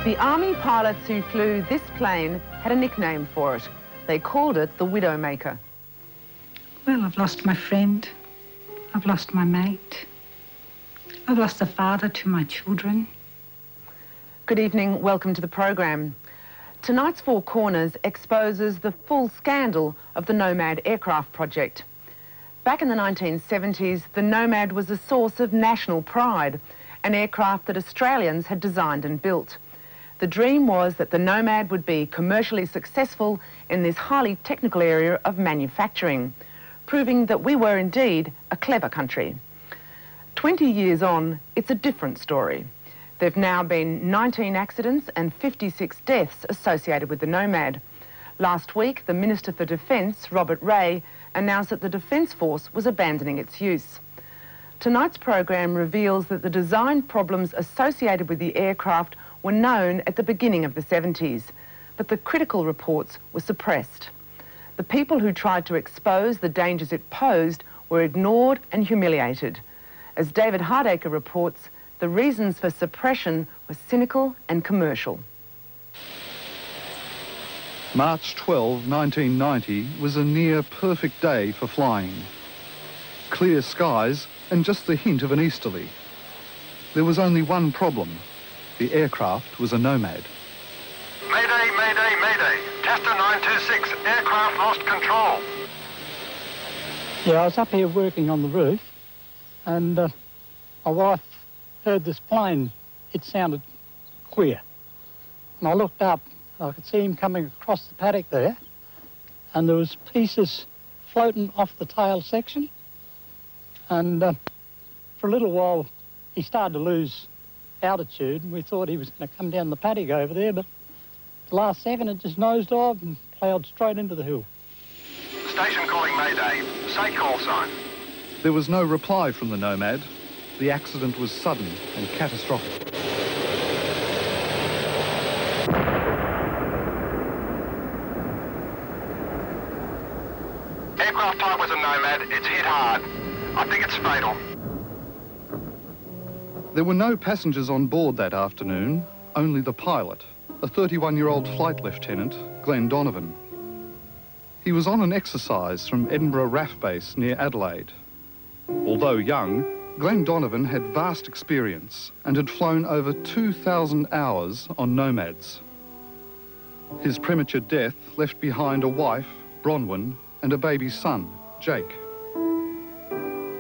The Army pilots who flew this plane had a nickname for it. They called it the Widowmaker. Well, I've lost my friend. I've lost my mate. I've lost a father to my children. Good evening, welcome to the program. Tonight's Four Corners exposes the full scandal of the Nomad aircraft project. Back in the 1970s, the Nomad was a source of national pride, an aircraft that Australians had designed and built. The dream was that the Nomad would be commercially successful in this highly technical area of manufacturing, proving that we were indeed a clever country. 20 years on, it's a different story. There have now been 19 accidents and 56 deaths associated with the Nomad. Last week, the Minister for Defence, Robert Ray, announced that the Defence Force was abandoning its use. Tonight's program reveals that the design problems associated with the aircraft were known at the beginning of the 70s, but the critical reports were suppressed. The people who tried to expose the dangers it posed were ignored and humiliated. As David Hardacre reports, the reasons for suppression were cynical and commercial. March 12, 1990 was a near perfect day for flying. Clear skies and just the hint of an easterly. There was only one problem. The aircraft was a Nomad. Mayday, mayday, mayday. Tester 926, aircraft lost control. Yeah, I was up here working on the roof and my wife heard this plane. It sounded queer. And I looked up, I could see him coming across the paddock there, and there was pieces floating off the tail section. And for a little while, he started to lose altitude, and we thought he was going to come down the paddock over there, but the last second it just nosed off and ploughed straight into the hill. Station calling mayday. Say call sign. There was no reply from the Nomad. The accident was sudden and catastrophic. Aircraft type was a Nomad. It's hit hard. I think it's fatal. There were no passengers on board that afternoon, only the pilot, a 31-year-old flight lieutenant, Glenn Donovan. He was on an exercise from Edinburgh RAF base near Adelaide. Although young, Glenn Donovan had vast experience and had flown over 2,000 hours on Nomads. His premature death left behind a wife, Bronwyn, and a baby son, Jake.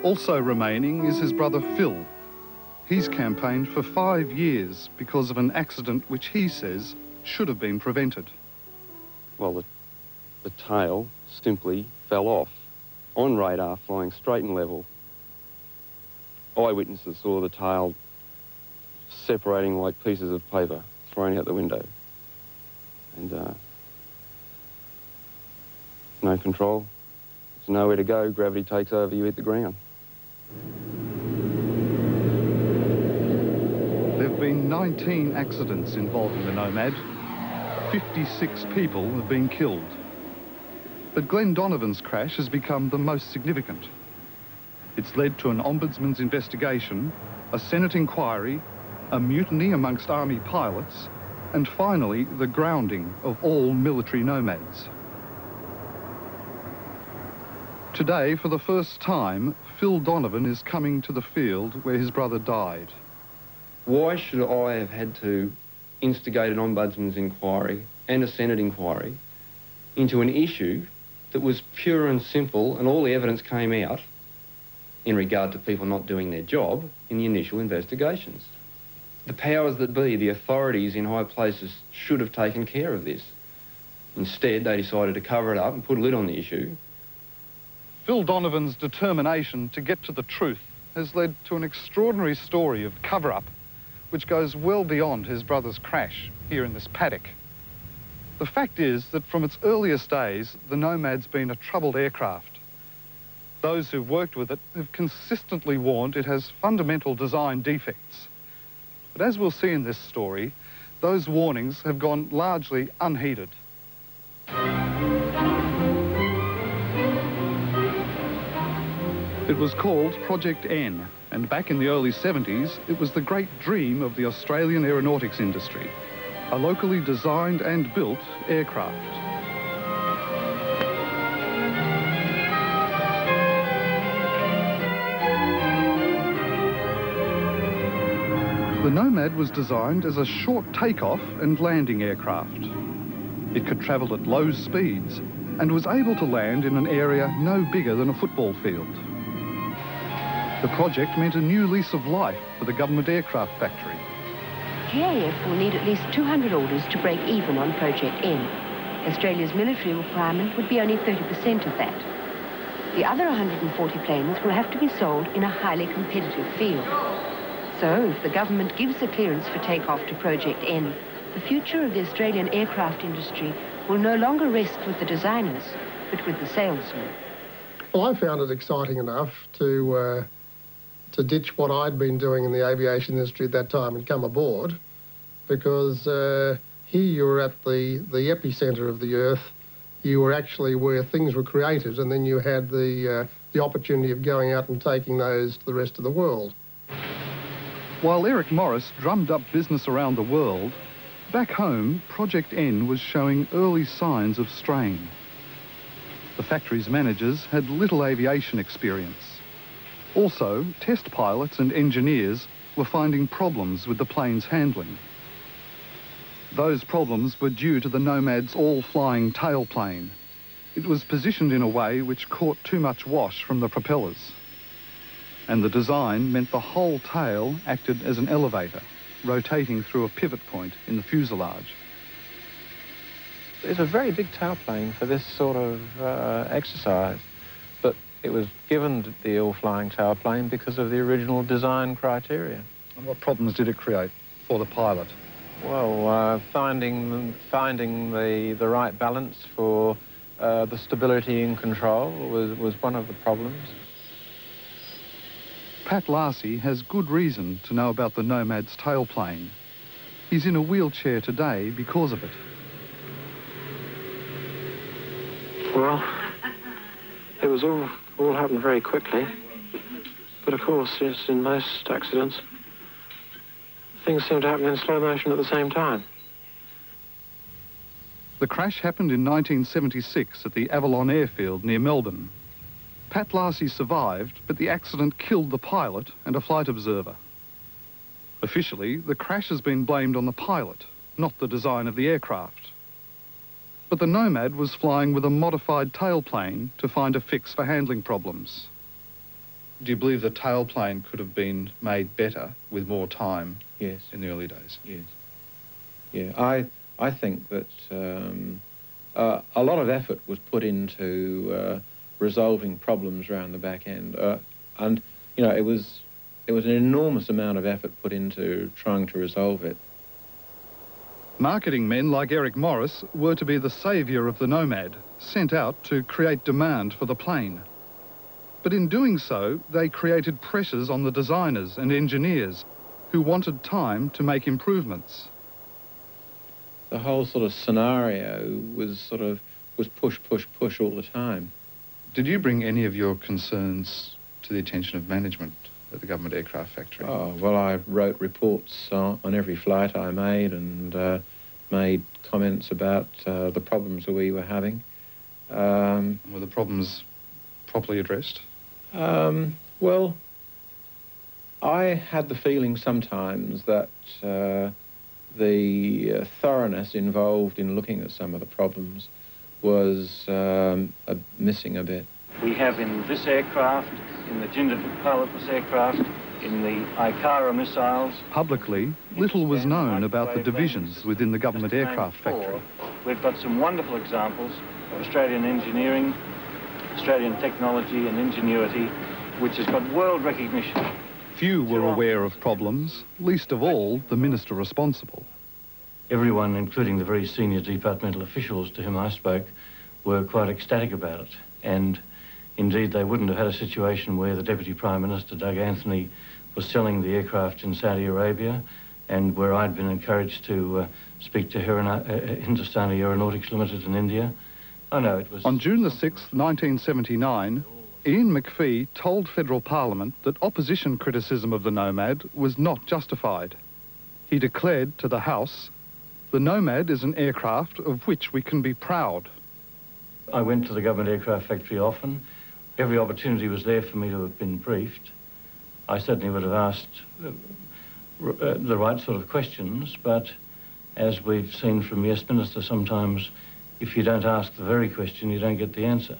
Also remaining is his brother Phil. He's campaigned for 5 years because of an accident which he says should have been prevented. Well, the tail simply fell off on radar, flying straight and level. Eyewitnesses saw the tail separating like pieces of paper thrown out the window. And no control. There's nowhere to go. Gravity takes over, you hit the ground. There have been 19 accidents involving the Nomad. 56 people have been killed. But Glenn Donovan's crash has become the most significant. It's led to an ombudsman's investigation, a Senate inquiry, a mutiny amongst Army pilots, and finally the grounding of all military Nomads. Today, for the first time, Phil Donovan is coming to the field where his brother died. Why should I have had to instigate an ombudsman's inquiry and a Senate inquiry into an issue that was pure and simple, and all the evidence came out in regard to people not doing their job in the initial investigations? The powers that be, the authorities in high places, should have taken care of this. Instead, they decided to cover it up and put a lid on the issue. Phil Donovan's determination to get to the truth has led to an extraordinary story of cover-up which goes well beyond his brother's crash here in this paddock. The fact is that from its earliest days, the Nomad's been a troubled aircraft. Those who've worked with it have consistently warned it has fundamental design defects. But as we'll see in this story, those warnings have gone largely unheeded. It was called Project N, and back in the early 70s, it was the great dream of the Australian aeronautics industry. a locally designed and built aircraft. The Nomad was designed as a short takeoff and landing aircraft. It could travel at low speeds and was able to land in an area no bigger than a football field. The project meant a new lease of life for the government aircraft factory. GAF will need at least 200 orders to break even on Project N. Australia's military requirement would be only 30% of that. The other 140 planes will have to be sold in a highly competitive field. So, if the government gives the clearance for takeoff to Project N, the future of the Australian aircraft industry will no longer rest with the designers, but with the salesmen. Well, I found it exciting enough to ditch what I'd been doing in the aviation industry at that time and come aboard, because here you were at the epicentre of the Earth. You were actually where things were created, and then you had the opportunity of going out and taking those to the rest of the world. While Eric Morris drummed up business around the world, back home, Project N was showing early signs of strain. The factory's managers had little aviation experience. Also, test pilots and engineers were finding problems with the plane's handling. Those problems were due to the Nomad's all-flying tailplane. It was positioned in a way which caught too much wash from the propellers. And the design meant the whole tail acted as an elevator, rotating through a pivot point in the fuselage. It's a very big tailplane for this sort of exercise, but it was given the all-flying tailplane because of the original design criteria. And what problems did it create for the pilot? Well, finding the right balance for the stability and control was one of the problems. Pat Lassie has good reason to know about the Nomad's tailplane. He's in a wheelchair today because of it. Well, it was all happened very quickly. But of course, yes, in most accidents, things seem to happen in slow motion at the same time. The crash happened in 1976 at the Avalon airfield near Melbourne. Pat Lassie survived, but the accident killed the pilot and a flight observer. Officially, the crash has been blamed on the pilot, not the design of the aircraft. But the Nomad was flying with a modified tailplane to find a fix for handling problems. Do you believe the tailplane could have been made better with more time? Yes. In the early days? Yes. Yeah, I think that a lot of effort was put into resolving problems around the back end, and you know it was an enormous amount of effort put into trying to resolve it. Marketing men like Eric Morris were to be the saviour of the Nomad, sent out to create demand for the plane. But in doing so, they created pressures on the designers and engineers who wanted time to make improvements. The whole sort of scenario was push, push, push all the time. Did you bring any of your concerns to the attention of management at the government aircraft factory? Oh, well, I wrote reports on every flight I made and made comments about the problems that we were having. Were the problems properly addressed? Well, I had the feeling sometimes that the thoroughness involved in looking at some of the problems was missing a bit. We have in this aircraft, in the Jindavid pilotless aircraft, in the Ikara missiles. Publicly, little was known about the divisions within the government aircraft factory. We've got some wonderful examples of Australian engineering, Australian technology and ingenuity, which has got world recognition. Few were aware of problems, least of all the minister responsible. Everyone, including the very senior departmental officials to whom I spoke, were quite ecstatic about it. And indeed, they wouldn't have had a situation where the Deputy Prime Minister, Doug Anthony, was selling the aircraft in Saudi Arabia, and where I'd been encouraged to speak to Hindustani Aeronautics Limited in India. Oh no, it was... On June the 6th, 1979, Ian McPhee told Federal Parliament that opposition criticism of the Nomad was not justified. He declared to the House, The Nomad is an aircraft of which we can be proud. I went to the government aircraft factory often. Every opportunity was there for me to have been briefed. I certainly would have asked the right sort of questions, but as we've seen from Yes Minister, sometimes if you don't ask the very question, you don't get the answer.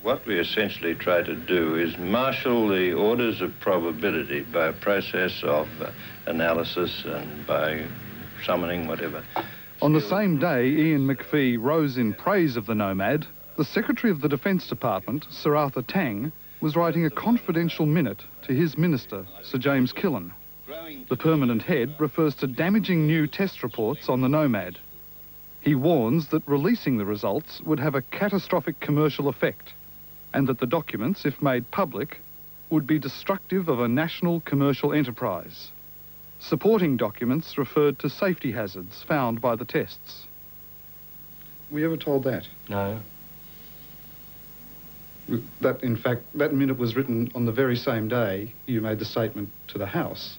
What we essentially try to do is marshal the orders of probability by a process of analysis and by summoning whatever. On the same day Ian McPhee rose in praise of the Nomad, the Secretary of the Defence Department, Sir Arthur Tang, was writing a confidential minute to his minister, Sir James Killen. The permanent head refers to damaging new test reports on the Nomad. He warns that releasing the results would have a catastrophic commercial effect, and that the documents, if made public, would be destructive of a national commercial enterprise. Supporting documents referred to safety hazards found by the tests. Were you ever told that? No. That, in fact, that minute was written on the very same day you made the statement to the House,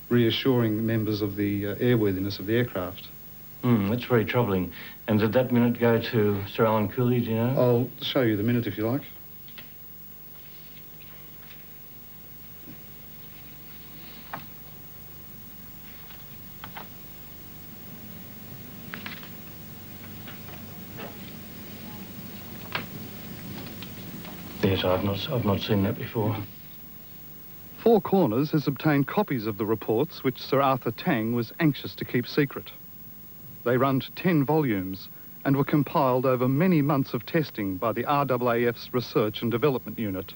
reassuring members of the airworthiness of the aircraft. That's very troubling. And did that minute go to Sir Alan Cooley, do you know? I'll show you the minute if you like. Yes, I've not seen that before. Four Corners has obtained copies of the reports which Sir Arthur Tang was anxious to keep secret. They run to 10 volumes and were compiled over many months of testing by the RAAF's Research and Development Unit.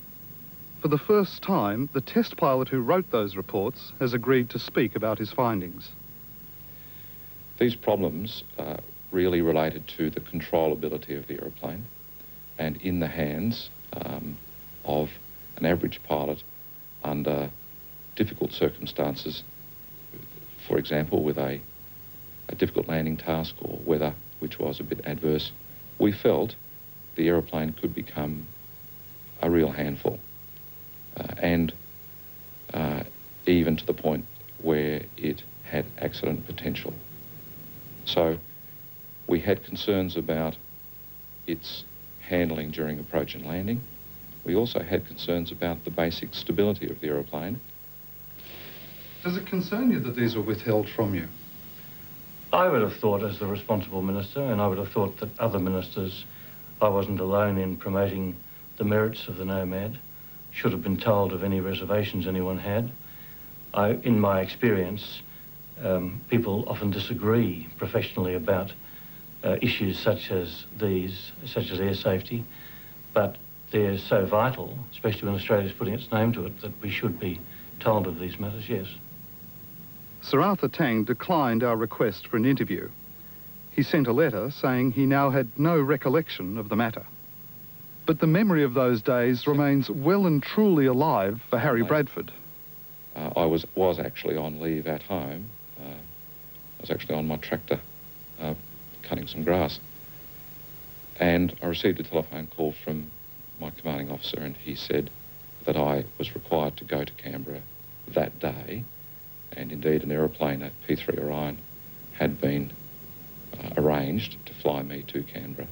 For the first time, the test pilot who wrote those reports has agreed to speak about his findings. These problems are really related to the controllability of the aeroplane and in the hands of an average pilot under difficult circumstances, for example, with a difficult landing task or weather which was a bit adverse. We felt the aeroplane could become a real handful and even to the point where it had accident potential. So we had concerns about its handling during approach and landing. We also had concerns about the basic stability of the aeroplane. Does it concern you that these were withheld from you? I would have thought, as the responsible minister, and I would have thought that other ministers, I wasn't alone in promoting the merits of the Nomad, should have been told of any reservations anyone had. In my experience, people often disagree professionally about issues such as these, such as air safety, but they're so vital, especially when Australia's putting its name to it, that we should be told of these matters, yes. Sir Arthur Tang declined our request for an interview. He sent a letter saying he now had no recollection of the matter. But the memory of those days remains well and truly alive for Harry Bradford. I was actually on leave at home. I was actually on my tractor cutting some grass. And I received a telephone call from my commanding officer, and he said that I was required to go to Canberra that day, and indeed an aeroplane at P3 Orion had been arranged to fly me to Canberra.